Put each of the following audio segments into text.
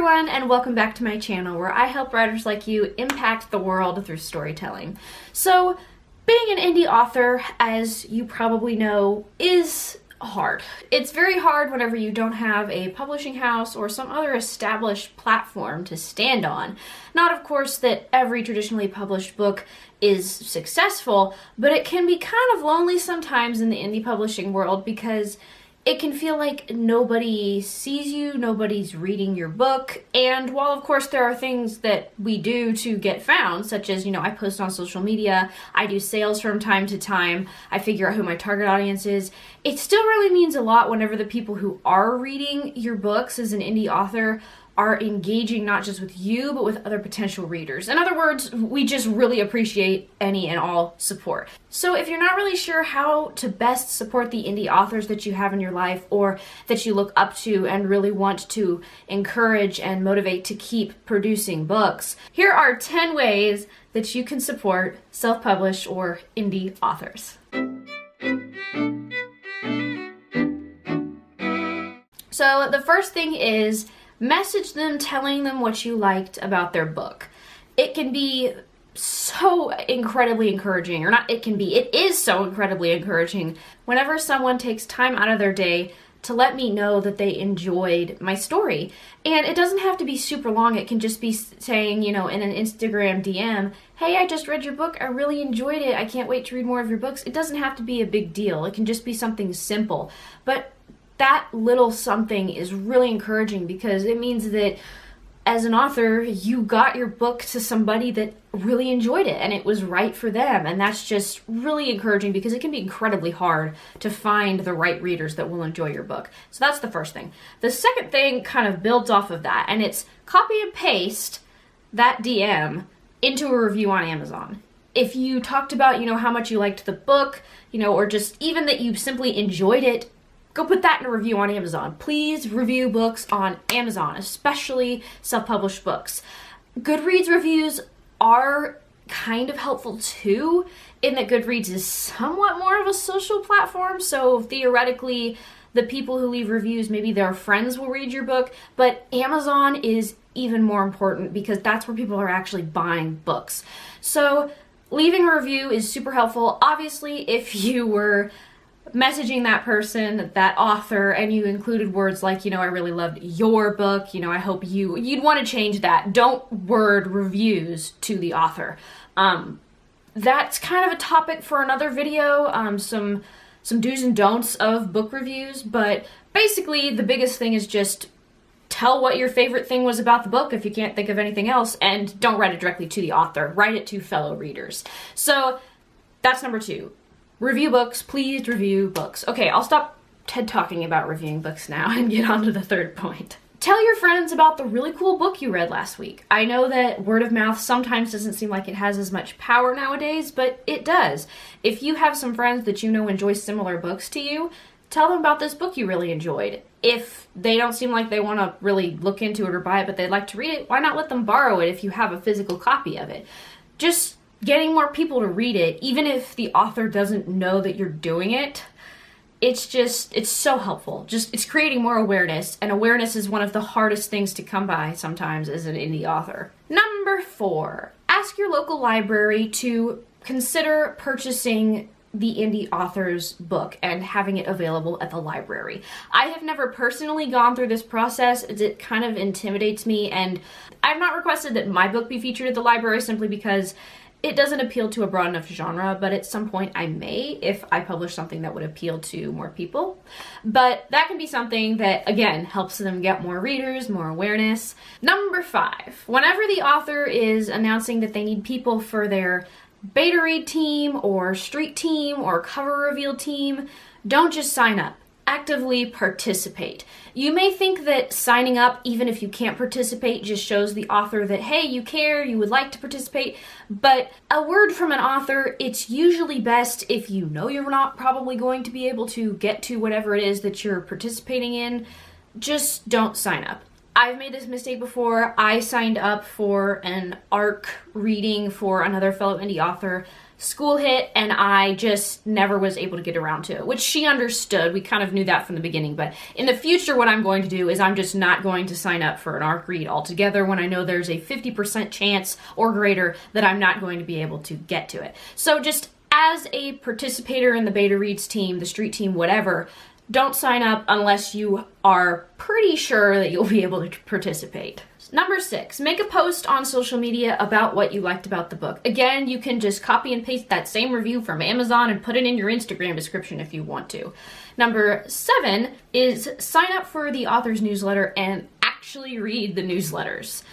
everyone, and welcome back to my channel where I help writers like you impact the world through storytelling. So, being an indie author, as you probably know, is hard. It's very hard whenever you don't have a publishing house or some other established platform to stand on. Not, of course, that every traditionally published book is successful, but it can be kind of lonely sometimes in the indie publishing world because it can feel like nobody sees you, nobody's reading your book, and while of course there are things that we do to get found, such as, I post on social media, I do sales from time to time, I figure out who my target audience is, it still really means a lot whenever the people who are reading your books as an indie author are engaging not just with you, but with other potential readers. In other words, we just really appreciate any and all support. So if you're not really sure how to best support the indie authors that you have in your life or that you look up to and really want to encourage and motivate to keep producing books, here are 10 ways that you can support self-published or indie authors. So the first thing is message them telling them what you liked about their book. It can be so incredibly encouraging, or not it can be, it is so incredibly encouraging whenever someone takes time out of their day to let me know that they enjoyed my story. And it doesn't have to be super long, it can just be saying, in an Instagram DM, hey, I just read your book, I really enjoyed it, I can't wait to read more of your books. It doesn't have to be a big deal, it can just be something simple. But that little something is really encouraging because it means that as an author, you got your book to somebody that really enjoyed it and it was right for them. And that's just really encouraging because it can be incredibly hard to find the right readers that will enjoy your book. So that's the first thing. The second thing kind of builds off of that, and it's copy and paste that DM into a review on Amazon. If you talked about, how much you liked the book, or just even that you simply enjoyed it, go put that in a review on Amazon. Please review books on Amazon, especially self-published books. Goodreads reviews are kind of helpful too, in that Goodreads is somewhat more of a social platform, so theoretically the people who leave reviews, maybe their friends will read your book, but Amazon is even more important because that's where people are actually buying books. So leaving a review is super helpful. Obviously, if you were messaging that person, that author, and you included words like, I really loved your book, I hope you'd want to change that. Don't word reviews to the author. That's kind of a topic for another video, some do's and don'ts of book reviews, but basically the biggest thing is just tell what your favorite thing was about the book if you can't think of anything else, and don't write it directly to the author, write it to fellow readers. So that's number 2. Review books, please review books. Okay, I'll stop TED talking about reviewing books now and get on to the third point. Tell your friends about the really cool book you read last week. I know that word of mouth sometimes doesn't seem like it has as much power nowadays, but it does. If you have some friends that enjoy similar books to you, tell them about this book you really enjoyed. If they don't seem like they want to really look into it or buy it, but they'd like to read it, why not let them borrow it if you have a physical copy of it? Just getting more people to read it, even if the author doesn't know that you're doing it, it's so helpful. It's creating more awareness, and awareness is one of the hardest things to come by sometimes as an indie author. Number 4, ask your local library to consider purchasing the indie author's book and having it available at the library. I have never personally gone through this process. It kind of intimidates me, and I've not requested that my book be featured at the library simply because it doesn't appeal to a broad enough genre, but at some point I may if I publish something that would appeal to more people. But that can be something that, again, helps them get more readers, more awareness. Number 5, whenever the author is announcing that they need people for their beta read team or street team or cover reveal team, don't just sign up. Actively participate. You may think that signing up, even if you can't participate, just shows the author that, hey, you care, you would like to participate, but a word from an author, it's usually best if you know you're not probably going to be able to get to whatever it is that you're participating in, just don't sign up. I've made this mistake before. I signed up for an ARC reading for another fellow indie author school hit and I just never was able to get around to it, which she understood. We kind of knew that from the beginning. But in the future, what I'm going to do is I'm just not going to sign up for an ARC read altogether when I know there's a 50% chance or greater that I'm not going to be able to get to it. So just as a participator in the beta reads team, the street team, whatever, don't sign up unless you are pretty sure that you'll be able to participate. Number 6, make a post on social media about what you liked about the book. Again, you can just copy and paste that same review from Amazon and put it in your Instagram description if you want to. Number 7 is sign up for the author's newsletter and actually read the newsletters.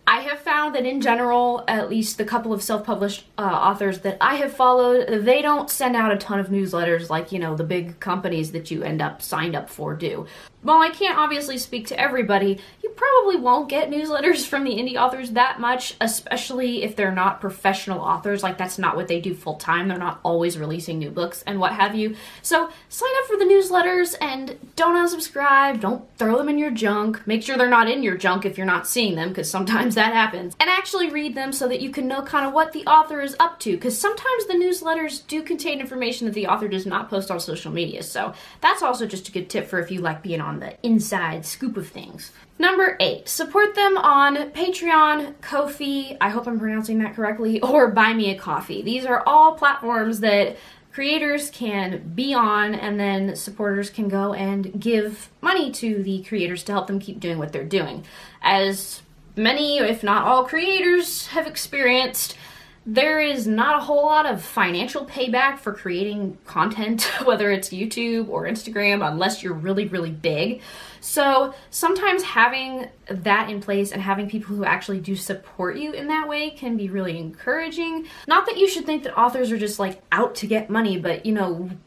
I have found that in general, at least the couple of self-published authors that I have followed, they don't send out a ton of newsletters like, the big companies that you end up signed up for do. While I can't obviously speak to everybody, you probably won't get newsletters from the indie authors that much, especially if they're not professional authors. Like, that's not what they do full time. They're not always releasing new books and what have you. So sign up for the newsletters and don't unsubscribe. Don't throw them in your junk. Make sure they're not in your junk if you're not seeing them, because sometimes that happens. And actually read them so that you can know kind of what the author is up to, because sometimes the newsletters do contain information that the author does not post on social media. So that's also just a good tip for if you like being on the inside scoop of things. Number 8, support them on Patreon, Ko-fi, I hope I'm pronouncing that correctly, or Buy Me a Coffee. These are all platforms that creators can be on, and then supporters can go and give money to the creators to help them keep doing what they're doing. As many, if not all, creators have experienced, there is not a whole lot of financial payback for creating content, whether it's YouTube or Instagram, unless you're really, really big. So sometimes having that in place and having people who actually do support you in that way can be really encouraging. Not that you should think that authors are just like out to get money, but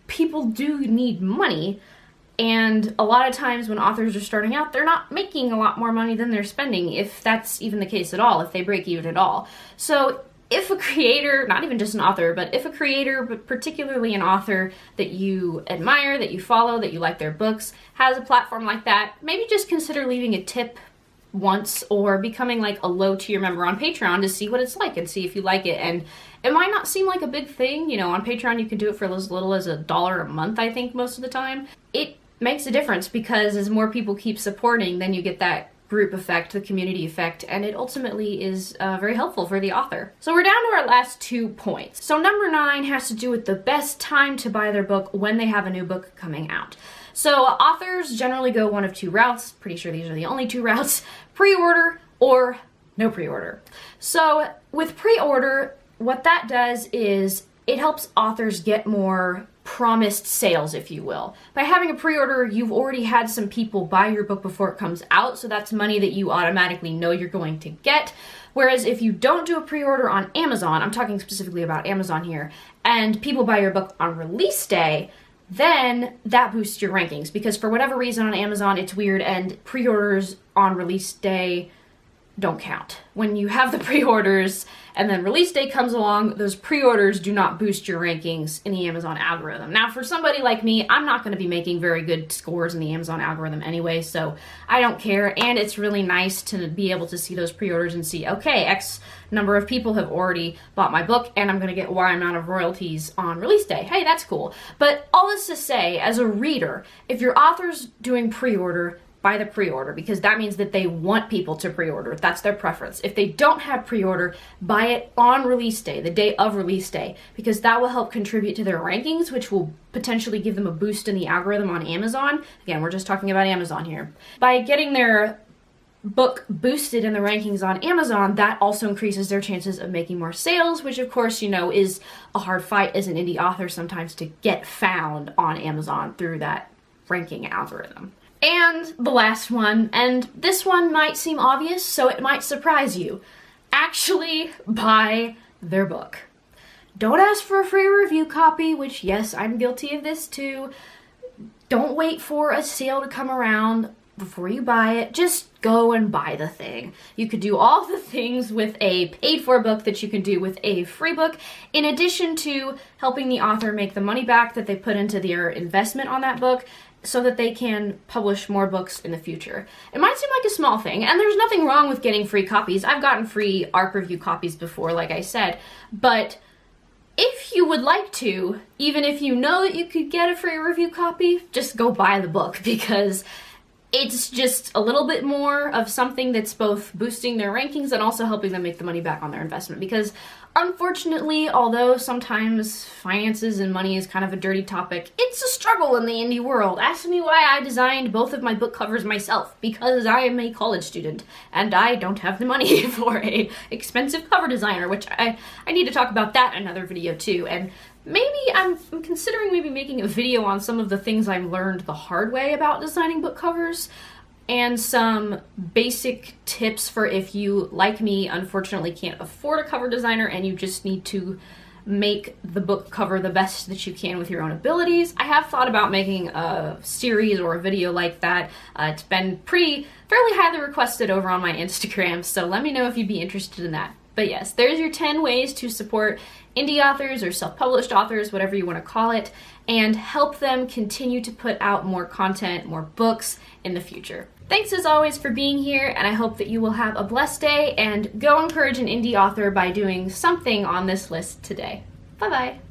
people do need money. And a lot of times when authors are starting out, they're not making a lot more money than they're spending, if that's even the case at all, if they break even at all. So if a creator, not even just an author, but if a creator, but particularly an author that you admire, that you follow, that you like their books, has a platform like that, maybe just consider leaving a tip once or becoming like a low-tier member on Patreon to see what it's like and see if you like it. And it might not seem like a big thing. On Patreon you can do it for as little as $1 a month, I think, most of the time. It makes a difference because as more people keep supporting, then you get that group effect, the community effect, and it ultimately is very helpful for the author. So we're down to our last 2 points. So number 9 has to do with the best time to buy their book when they have a new book coming out. So authors generally go one of 2 routes. Pretty sure these are the only 2 routes: pre-order or no pre-order. So with pre-order, what that does is it helps authors get more promised sales, if you will. By having a pre-order, you've already had some people buy your book before it comes out, so that's money that you automatically know you're going to get. Whereas if you don't do a pre-order on Amazon, I'm talking specifically about Amazon here, and people buy your book on release day, then that boosts your rankings, because for whatever reason on Amazon it's weird and pre-orders on release day don't count. When you have the pre-orders and then release day comes along, those pre-orders do not boost your rankings in the Amazon algorithm. Now, for somebody like me, I'm not going to be making very good scores in the Amazon algorithm anyway, so I don't care. And it's really nice to be able to see those pre-orders and see, okay, X number of people have already bought my book and I'm going to get Y amount of royalties on release day. Hey, that's cool. But all this to say, as a reader, if your author's doing pre-order, buy the pre-order, because that means that they want people to pre-order. That's their preference. If they don't have pre-order, buy it on release day, the day of release day, because that will help contribute to their rankings, which will potentially give them a boost in the algorithm on Amazon. Again, we're just talking about Amazon here. By getting their book boosted in the rankings on Amazon, that also increases their chances of making more sales, which of course, is a hard fight as an indie author sometimes to get found on Amazon through that ranking algorithm. And the last one, and this one might seem obvious, so it might surprise you. Actually buy their book. Don't ask for a free review copy, which yes, I'm guilty of this too. Don't wait for a sale to come around before you buy it. Just go and buy the thing. You could do all the things with a paid-for book that you can do with a free book, in addition to helping the author make the money back that they put into their investment on that book, so that they can publish more books in the future. It might seem like a small thing, and there's nothing wrong with getting free copies. I've gotten free ARC review copies before, like I said, but if you would like to, even if you know that you could get a free review copy, just go buy the book, because it's just a little bit more of something that's both boosting their rankings and also helping them make the money back on their investment. Because unfortunately, although sometimes finances and money is kind of a dirty topic, it's a struggle in the indie world. Ask me why I designed both of my book covers myself, because I am a college student and I don't have the money for a expensive cover designer, which I need to talk about that in another video too. And maybe I'm considering maybe making a video on some of the things I learned the hard way about designing book covers, and some basic tips for if you, like me, unfortunately can't afford a cover designer and you just need to make the book cover the best that you can with your own abilities. I have thought about making a series or a video like that. It's been fairly highly requested over on my Instagram, so let me know if you'd be interested in that. But yes, there's your 10 ways to support indie authors or self-published authors, whatever you want to call it, and help them continue to put out more content, more books in the future. Thanks as always for being here, and I hope that you will have a blessed day and go encourage an indie author by doing something on this list today. Bye-bye.